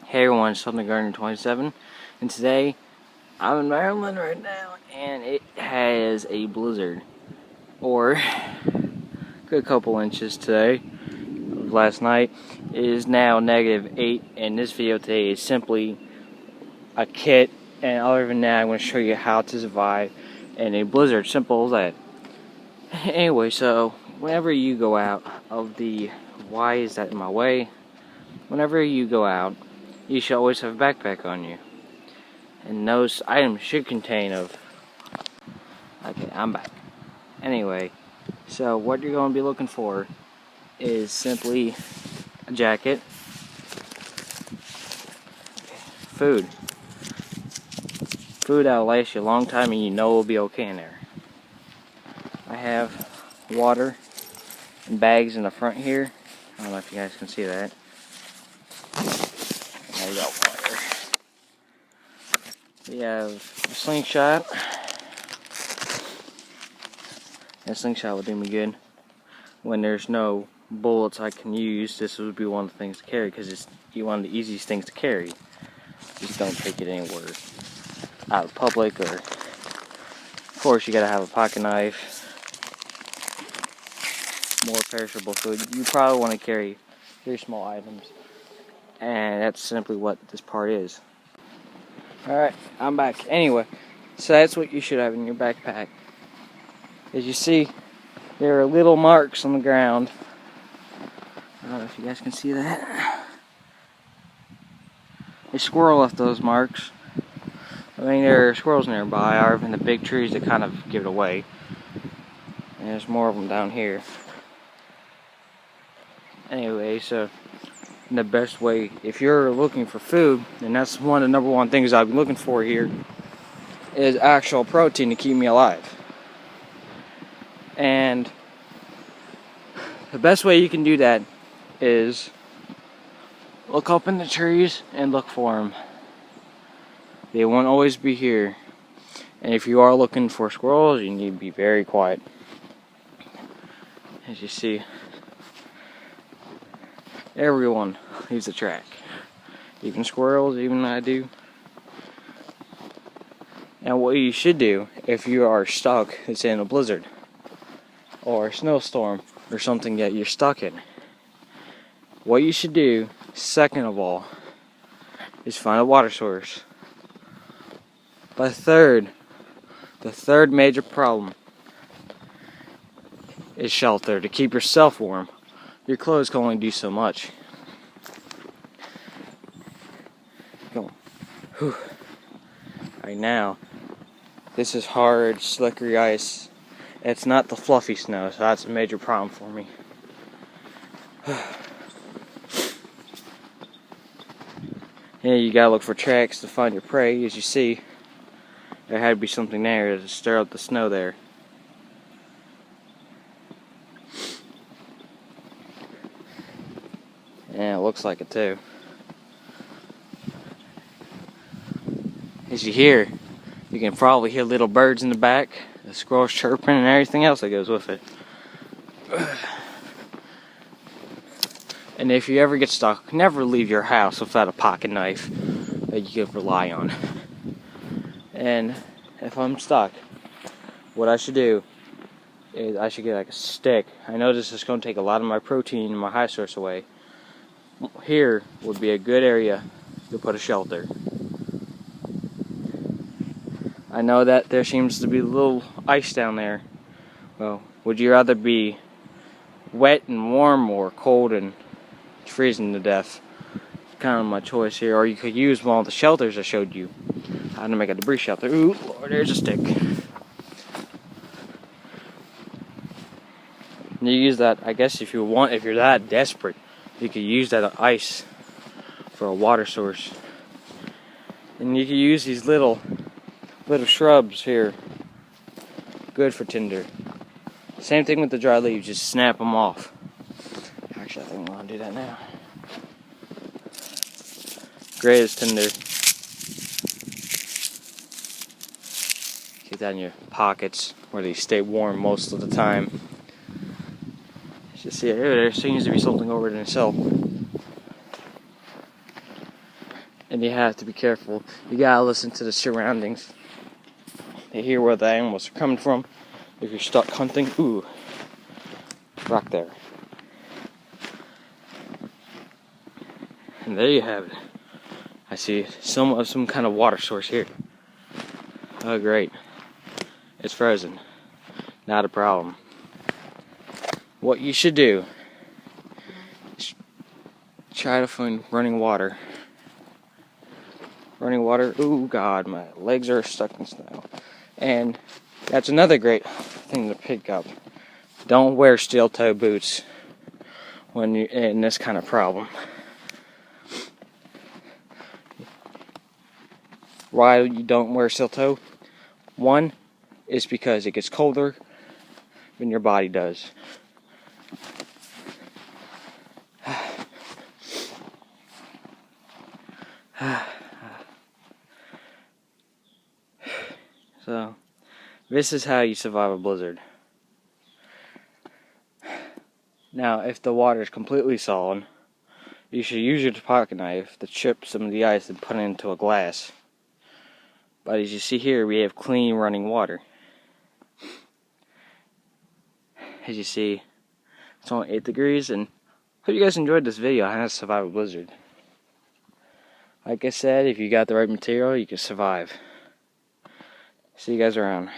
Hey everyone, it's Southern Gardener 27, and today I'm in Maryland right now, and it has a blizzard, or a good couple inches today. Last night it is now -8, and this video today is simply a kit. And other than that, I'm going to show you how to survive in a blizzard. Simple as that. Anyway, so whenever you go out of the, why is that in my way? Whenever you go out, you should always have a backpack on you. And those items should contain of... Okay, I'm back. Anyway, so what you're going to be looking for is simply a jacket, food. Food that'll last you a long time and you know will be okay in there. I have water and bags in the front here. I don't know if you guys can see that. I got water. We have a slingshot. That slingshot will do me good. When there's no bullets I can use, this would be one of the things to carry, because it's one of the easiest things to carry. Just don't take it anywhere out of public, or of course you gotta have a pocket knife. More perishable food. You probably want to carry very small items, and that's simply what this part is. Alright, I'm back. Anyway, so that's what you should have in your backpack. As you see, there are little marks on the ground. I don't know if you guys can see that. A squirrel left those marks. I mean, there are squirrels nearby, or in the big trees that kind of give it away. And there's more of them down here. Anyway, so the best way, if you're looking for food, and that's one of the #1 things I've been looking for here, is actual protein to keep me alive. And the best way you can do that is look up in the trees and look for them. They won't always be here. And if you are looking for squirrels, you need to be very quiet. As you see, everyone leaves a track. Even squirrels, even I do. And what you should do if you are stuck, it's in a blizzard or a snowstorm or something that you're stuck in, what you should do, second of all, is find a water source. But the third major problem is shelter, to keep yourself warm. Your clothes can only do so much. Go. Whew. Right now, this is hard, slickery ice. It's not the fluffy snow, so that's a major problem for me. Yeah, you gotta look for tracks to find your prey. As you see, there had to be something there to stir up the snow there. Yeah, it looks like it too. As you hear, you can probably hear little birds in the back, the squirrels chirping, and everything else that goes with it. And if you ever get stuck, never leave your house without a pocket knife that you can rely on. And if I'm stuck, what I should do is I should get like a stick. I know this is going to take a lot of my protein and my high source away. Here would be a good area to put a shelter. I know that there seems to be a little ice down there. Well, would you rather be wet and warm or cold and freezing to death? It's kind of my choice here. Or you could use one of the shelters I showed you how to make a debris shelter. Ooh, Lord, there's a stick. You use that, I guess, if you're that desperate, you could use that ice for a water source. And you could use these little shrubs here. Good for tinder. Same thing with the dry leaves, just snap them off. Actually, I think I'm gonna do that now. Great as tinder. Keep that in your pockets where they stay warm most of the time. Just see, there seems to be something over there in itself. and you have to be careful. You gotta listen to the surroundings to hear where the animals are coming from. If you're stuck hunting, ooh, rock there. And there you have it. I see some kind of water source here. Oh great, it's frozen. Not a problem. What you should do is try to find running water. Running water, ooh God, my legs are stuck in snow. And that's another great thing to pick up. Don't wear steel toe boots when you're in this kind of problem. Why you don't wear steel toe? One is because it gets colder than your body does. So, this is how you survive a blizzard. Now, if the water is completely solid, you should use your pocket knife to chip some of the ice and put it into a glass. But as you see here, we have clean running water. As you see, it's only 8 degrees, and hope you guys enjoyed this video on how to survive a blizzard. Like I said, if you got the right material, you can survive. See you guys around.